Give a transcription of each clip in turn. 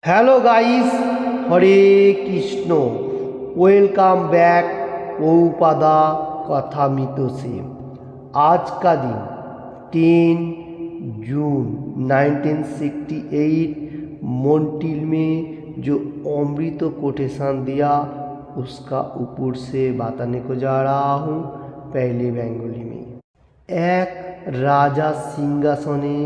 Hello guys, হরে Krishna. Welcome back पौपादा कथामित से। आज का दिन 10 जून 1968 मोन्टिल में जो अमृत कोटेशन दिया उसका ऊपर से बताने को जा रहा हूँ पहले बेंगली में। एक राजा सिंहासने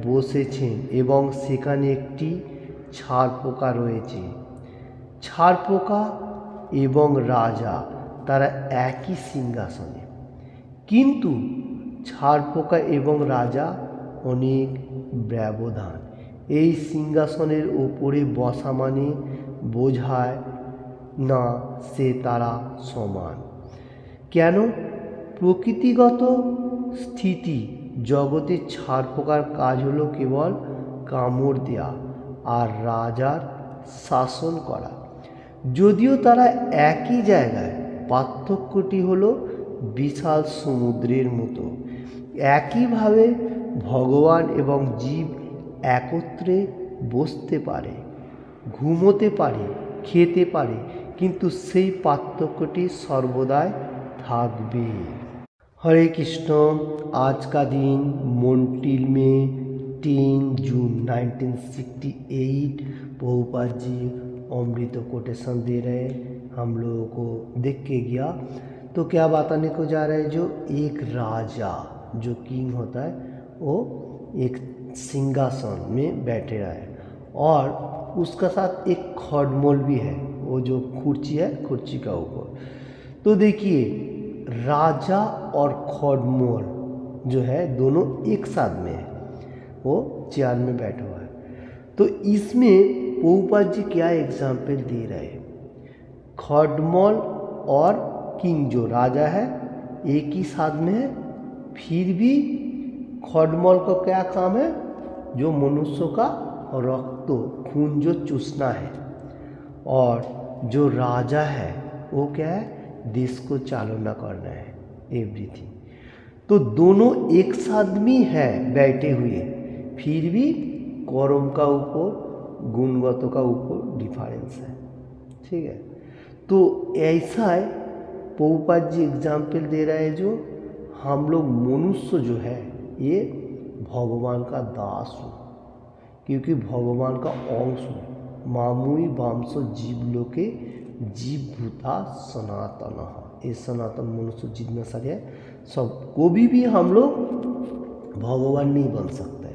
বসেছেন এবং সেখানে একটি ছারপোকা রয়েছে। ছারপোকা এবং রাজা তারা একই সিংহাসনে, কিন্তু ছারপোকা এবং রাজা অনেক ব্যবধান। এই সিংহাসনের ওপরে বসা মানে বোঝায় না সে তারা সমান। কেন? প্রকৃতিগত স্থিতি জগতে ছারপোকার কাজ হলো কেবল কামড় দেয়া আর রাজার শাসন করা। যদিও তারা একই জায়গায়, পার্থক্যটি হলো বিশাল সমুদ্রের মতো। একইভাবে ভগবান এবং জীব একত্রে বসতে পারে, ঘুমোতে পারে, খেতে পারে, কিন্তু সেই পার্থক্যটি সর্বদাই থাকবে। हरे कृष्ण। आज का दिन मोन्टिल में 10 जून 1968 प्रभुपाद जी अमृत कोटेशन दे रहे, हम लोगों को देख के गया। तो क्या बताने को जा रहा है, जो एक राजा जो किंग होता है वो एक सिंहासन में बैठे रहा है और उसका साथ एक खड़मोल भी है, वो जो कुर्सी है कुर्सी का ऊपर। तो देखिए राजा और खड़मोल जो है दोनों एक साथ में है, वो चेयर में बैठा हुआ है। तो इसमें प्रभुपाद जी क्या एग्जाम्पल दे रहे हैं, खड़मोल और किंग जो राजा है एक ही साथ में है, फिर भी खड़मोल का क्या काम है, जो मनुष्य का रक्त खून जो चूसना है, और जो राजा है वो क्या है, देश को चालना करना है, एवरीथिंग। तो दोनों एक साथ में है बैठे हुए, फिर भी कर्म का ऊपर गुणगत का ऊपर डिफरेंस है। ठीक है, तो ऐसा है प्रभुपाद जी एग्जाम्पल दे रहा है, जो हम लोग मनुष्य जो है ये भगवान का दास हो, क्योंकि भगवान का अंश हो। मामुई वांश जीव लोके जीव भूता सनातन। ये सनातन मनुष्य जितना सारे है सब कोई भी हम लोग भगवान नहीं बन सकते,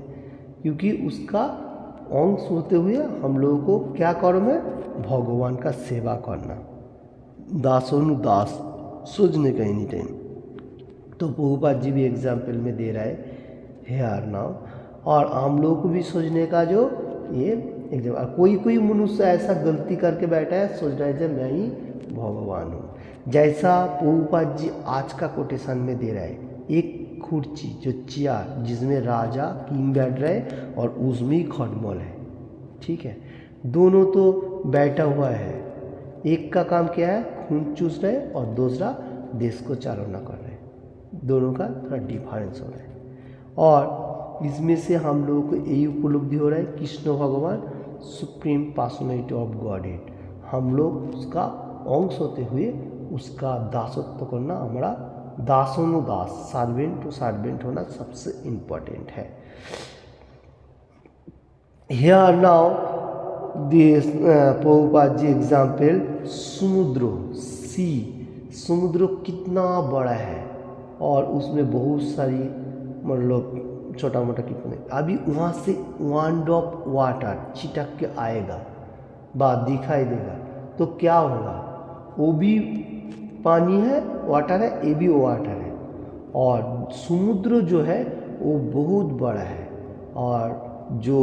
क्योंकि उसका अंश होते हुए हम लोगों को क्या कर्म है, भगवान का सेवा करना, दासोनु दास सोचने का एनी टाइम। तो प्रभुपाद जी भी एग्जाम्पल में दे रहा है हेयर नाउ, और हम लोगों को भी सोचने का जो ये एग्जाम्पल। कोई मनुष्य ऐसा गलती करके बैठा है, सोच रहा है जब मैं ही भगवान हूँ। जैसा प्रभुपाद जी आज का कोटेशन में दे रहा है, एक कुर्सी जो चेयर जिसमें राजा किंग बैठ रहे और उसमें ही खड़मोल है। ठीक है, दोनों तो बैठा हुआ है, एक का काम क्या है, खून चूस रहे और दूसरा देश को चालना कर रहे, दोनों का थोड़ा डिफरेंस हो रहा है। और इसमें से हम लोगों को यही उपलब्धि हो रहा है, कृष्ण भगवान सुप्रीम पर्सनैलिटी ऑफ गॉडहेड, हम लोग उसका अंश होते हुए उसका दासत्व करना, हमारा दासोनुदास, सर्वेंट टू सर्वेंट होना सबसे इम्पोर्टेंट है। Here now this Prabhupada ji example, समुद्र सी, समुद्र कितना बड़ा है और उसमें बहुत सारी मतलब छोटा मोटा कितना, अभी वहाँ से वन ड्रॉप वाटर छिटक के आएगा, बात दिखाई देगा, तो क्या होगा, वो भी पानी है, वाटर है, ये भी वाटर है। और समुद्र जो है वो बहुत बड़ा है, और जो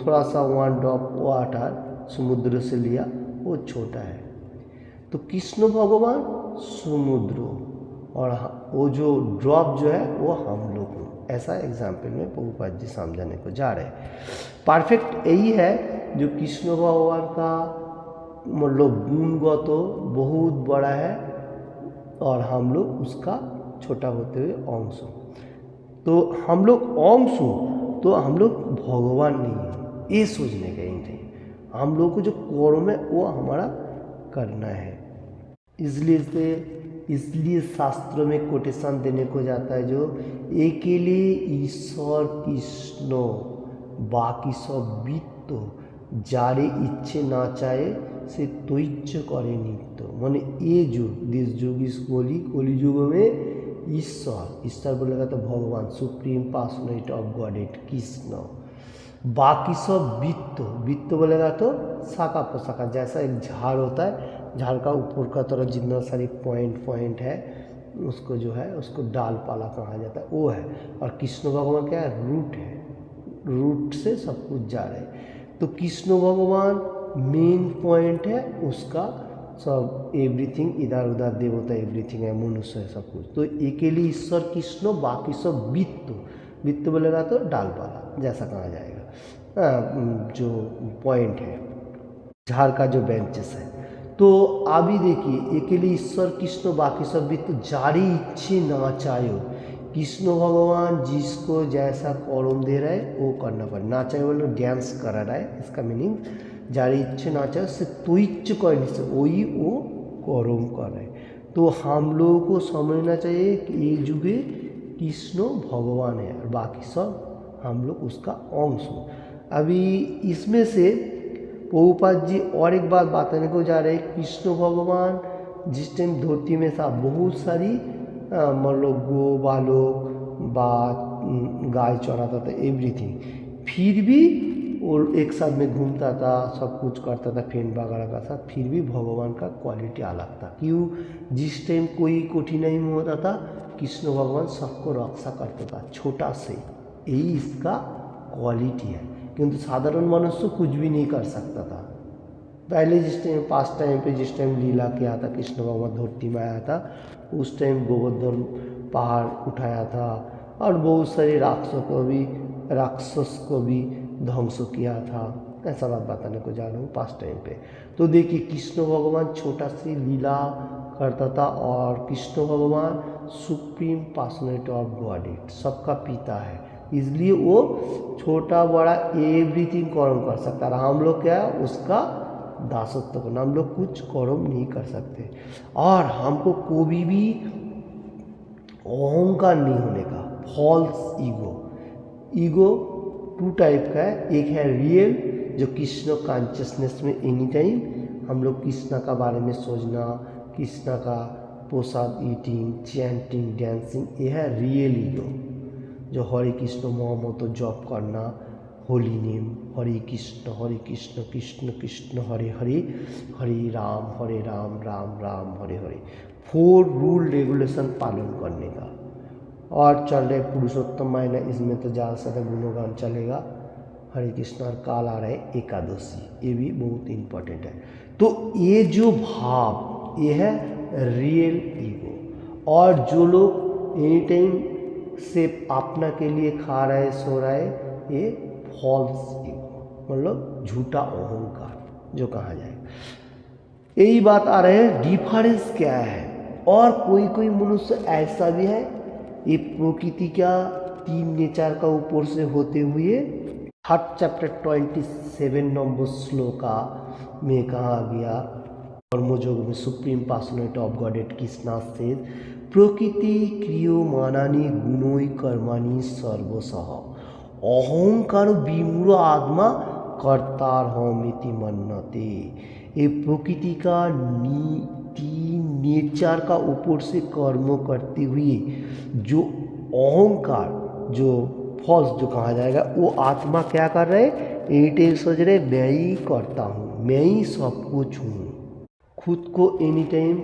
थोड़ा सा वन ड्रॉप वाटर समुद्र से लिया वो छोटा है। तो कृष्ण भगवान समुद्र और वो जो ड्रॉप जो है वो हम लोग हैं। ऐसा एग्जाम्पल में प्रभुपाद जी समझाने को जा रहे हैं। परफेक्ट यही है, जो कृष्ण भगवान का मतलब गुणगत बहुत बड़ा है और हम लोग उसका छोटा होते हुए अंश हो। तो हम लोग अंश हो तो हम लोग भगवान नहीं हैं, ये सोचने का ही नहीं। हम लोगों को जो कर्म है वो हमारा करना है। इसलिए शास्त्रों में कोटेशन देने को जाता है जो एकेले ईश्वर कृष्ण बाकी सब वित्त जारे इच्छे ना चाहे से तैच्छ करे नित्य। माने ये युग दिस युग इस कली युग में ईश्वर बोलेगा तो भगवान supreme personality of godhead Krishna, बाकी सब वित्त बोलेगा तो शाखा पोशाखा, जैसा एक झाड़ होता है, झाड़ का ऊपर का तरफ जितना सारी पॉइंट है उसको जो है उसको डाल पाला कहा जाता है, वो है। और कृष्ण भगवान क्या है, रूट है, रूट से सब कुछ जा रहे हैं। तो कृष्ण भगवान मेन पॉइंट है, उसका सब एवरीथिंग इधर उधर देवता एवरीथिंग है, मनुष्य है सब कुछ। तो अकेले ईश्वर कृष्ण बाकी सब वित्त बोलेगा तो डाल पाला जैसा कहा जाएगा, जो पॉइंट है झाड़ का जो बेंचेस है। तो अभी देखिए अकेले ईश्वर कृष्ण बाकी सब वित्त जारी इच्छे ना चाहो, कृष्ण भगवान जिसको जैसा कर्म दे रहा है वो करना पड़े, ना चाहे बोलो डांस करा रहा है, इसका मीनिंग जारी इच्छे ना चाहे से तुच्छ करने से वही वो कर्म कर रहे। तो हम लोगों को समझना चाहिए कि ये युगे कृष्ण भगवान है और बाकी सब हम लोग उसका अंश हो। अभी इसमें से प्रभुपाद जी और एक बात बताने को जा रहे हैं, कृष्ण भगवान जिस टाइम धरती में था बहुत सारी मतलब गो बालक बा गाय चराता था एवरीथिंग, फिर भी वो एक साथ में घूमता था, सब कुछ करता था फ्रेंड वगैरह का साथ, फिर भी भगवान का क्वालिटी अलग था। क्यों, जिस टाइम कोई कठिनाई में होता था कृष्ण भगवान सबको रक्षा करता था छोटा से, यही इसका क्वालिटी है। किंतु साधारण मनुष्य कुछ भी नहीं कर सकता था। पहले जिस टाइम पास्ट टाइम पे जिस टाइम लीला किया था कृष्ण भगवान धरती में आया था, उस टाइम गोवर्धन पहाड़ उठाया था और बहुत सारे राक्षस को भी ध्वंस किया था। ऐसा बात बताने को जा रहा हूँ पास्ट टाइम पे। तो देखिए कृष्ण भगवान छोटा सी लीला करता था और कृष्ण भगवान सुप्रीम पर्सनैलिटी ऑफ गॉडेड सबका पिता है, इसलिए वो छोटा बड़ा एवरीथिंग कर्म कर सकता है। हम लोग क्या है उसका दासत्व करना, हम लोग कुछ कर्म नहीं कर सकते। और हमको कोई भी अहंकार नहीं होने का, फॉल्स ईगो टू टाइप का है, एक है रियल जो कृष्ण कॉन्शियसनेस में एनी टाइम हम लोग कृष्णा का बारे में सोचना, कृष्णा का प्रसाद ईटिंग चैंटिंग डांसिंग, ये है रियल ईगो। जो हरे कृष्ण मोहम्मद जप करना, होली नेम हरे कृष्ण कृष्ण कृष्ण हरे हरे, हरे राम राम राम हरे हरे, 4 रूल रेगुलेशन पालन करने का। और चल रहे पुरुषोत्तम महीना, इसमें तो ज़्यादा से ज़्यादा गुणगान चलेगा, हरे कृष्ण। और काल आ रहे एकादशी, ये भी बहुत इम्पोर्टेंट है। तो ये जो भाव ये है रियल ईगो। और जो लोग एनी टाइम से अपना के लिए खा रहे सो रहे, ये फॉल्स ईगो, मतलब झूठा अहंकार जो कहा जाए। यही बात आ रहे हैं डिफरेंस क्या है। और कोई मनुष्य ऐसा भी है, ये प्रकृति का 3 नेचर का ऊपर से होते हुए 3rd चैप्टर 27 नंबर श्लोका में कहा गया, कर्मयोग में supreme personality of godhead Krishna से प्रकृति क्रियमाणानि गुणोई कर्माणि सर्वशः अहंकार विमूढ़ आत्मा कर्तारहमिति मन्यते। ये प्रकृति का 3 नेचर का ऊपर से कर्म करते हुए जो अहंकार जो फॉल्स जो कहा जाएगा, वो आत्मा क्या कर रहे, एनी टाइम सोच रहे मैं ही करता हूँ, मैं ही सब कुछ हूँ, खुद को एनी टाइम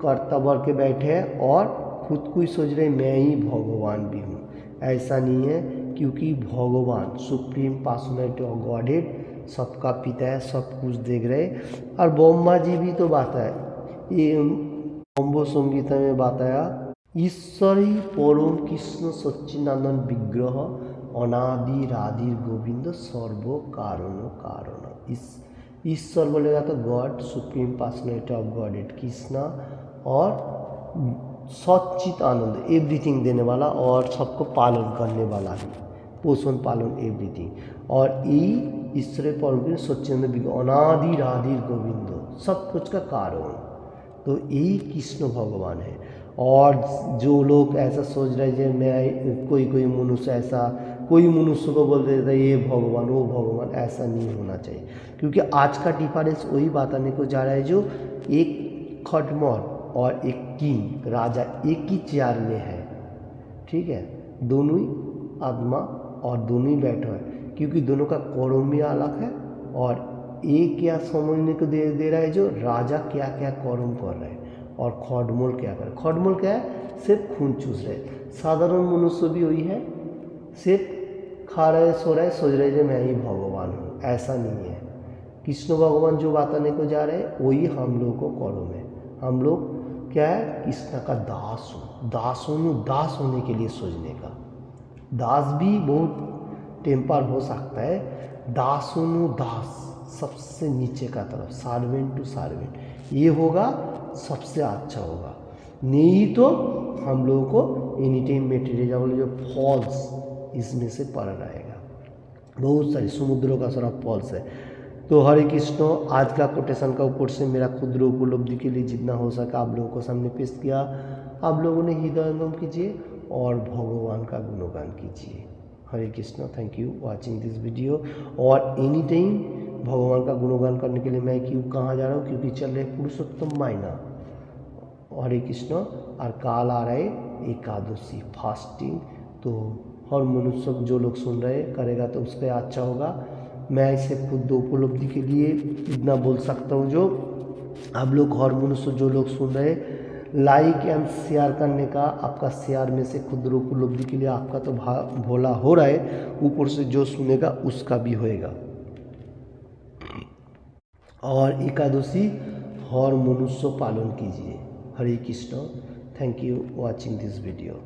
कर्ता बन के बैठे हैं और खुद को ही सोच रहे मैं ही भगवान भी हूँ। ऐसा नहीं है, क्योंकि भगवान सुप्रीम पर्सनैलिटी ऑफ गॉडेड सबका पिता है, सब कुछ देख रहे। और ब्रह्मा जी भी तो बात है, ये अम्बो संगीता में बताया, ईश्वर ही परम कृष्ण सच्चिदानंद विग्रह अनादि राधि गोविंद सर्व कारण। ईश्वर बोलेगा तो God, supreme personality of godhead Krishna, और सच्चित आनंद एवरीथिंग देने वाला और सबको पालन करने वाला ही, पोषण पालन एवरीथिंग। और ये ঈশ্বরের পরম সচ্চিদানন্দ বিগ্রহ অনাदि राधिर गोविंद सब कुछ का कारण। तो यही कृष्ण भगवान है। और जो लोग ऐसा सोच रहे हैं मैं कोई मनुष्य ऐसा कोई मनुष्य को बोल देता है ये भगवान वो भगवान, ऐसा नहीं होना चाहिए। क्योंकि आज का डिफरेंस वही बताने को जा रहा है जो एक खटमल और एक किंग राजा एक ही चेयर में है, ठीक है, दोनों ही आत्मा और दोनों ही बैठे हैं। क्योंकि दोनों का कोरम भी अलग है और एक क्या समझने को दे रहा है जो राजा क्या क्या कोरम कर रहे हैं और खटमल क्या कर रहे हैं। खटमल क्या है, सिर्फ खून चूस रहे। साधारण मनुष्य भी वही है, सिर्फ खा रहे सो रहे सोच रहे जो मैं ही भगवान हूँ, ऐसा नहीं है। कृष्ण भगवान जो बताने को जा रहे हैं वही हम लोग को कोरम है। हम लोग क्या है, कृष्ण का दास हो, दास होने के लिए सोचने का। दास भी बहुत टेम्पर हो सकता है, दास सबसे नीचे का तरफ, सर्वेंट टू सर्वेंट, ये होगा सबसे अच्छा होगा। नहीं तो हम लोगों को एनी टाइम मेटेरियल जो फॉल्स इसमें से पड़ रहेगा, बहुत सारी समुद्रों का सारा फॉल्स है। तो हरे कृष्ण, आज का कोटेशन का ऊपर से मेरा क्षुद्र उपलब्धि के लिए जितना हो सका आप लोगों को सामने पेश किया। आप लोगों ने हृदयंगम कीजिए और भगवान का गुणगान कीजिए। Hare Krishna, thank you watching this video. और एनी टाइम भगवान का गुणगान करने के लिए मैं क्यों कहाँ जा रहा हूँ, क्योंकि चल रहे पुरुषोत्तम महीना हरे कृष्ण और काल आ रहे एकादशी फास्टिंग। तो हर मनुष्य जो लोग सुन रहे करेगा तो उसका अच्छा होगा। मैं इसे खुद उपलब्धि के लिए इतना बोल सकता हूँ जो आप लोग हर मनुष्य जो लोग सुन रहे लाइक एंड शेयर करने का, आपका शेयर में से खुद उपलब्धि के लिए आपका तो भोला हो रहा है, ऊपर से जो सुनेगा उसका भी होएगा। और एकादशी हर मनुष्य पालन कीजिए। Hare Krishna, thank you watching this video.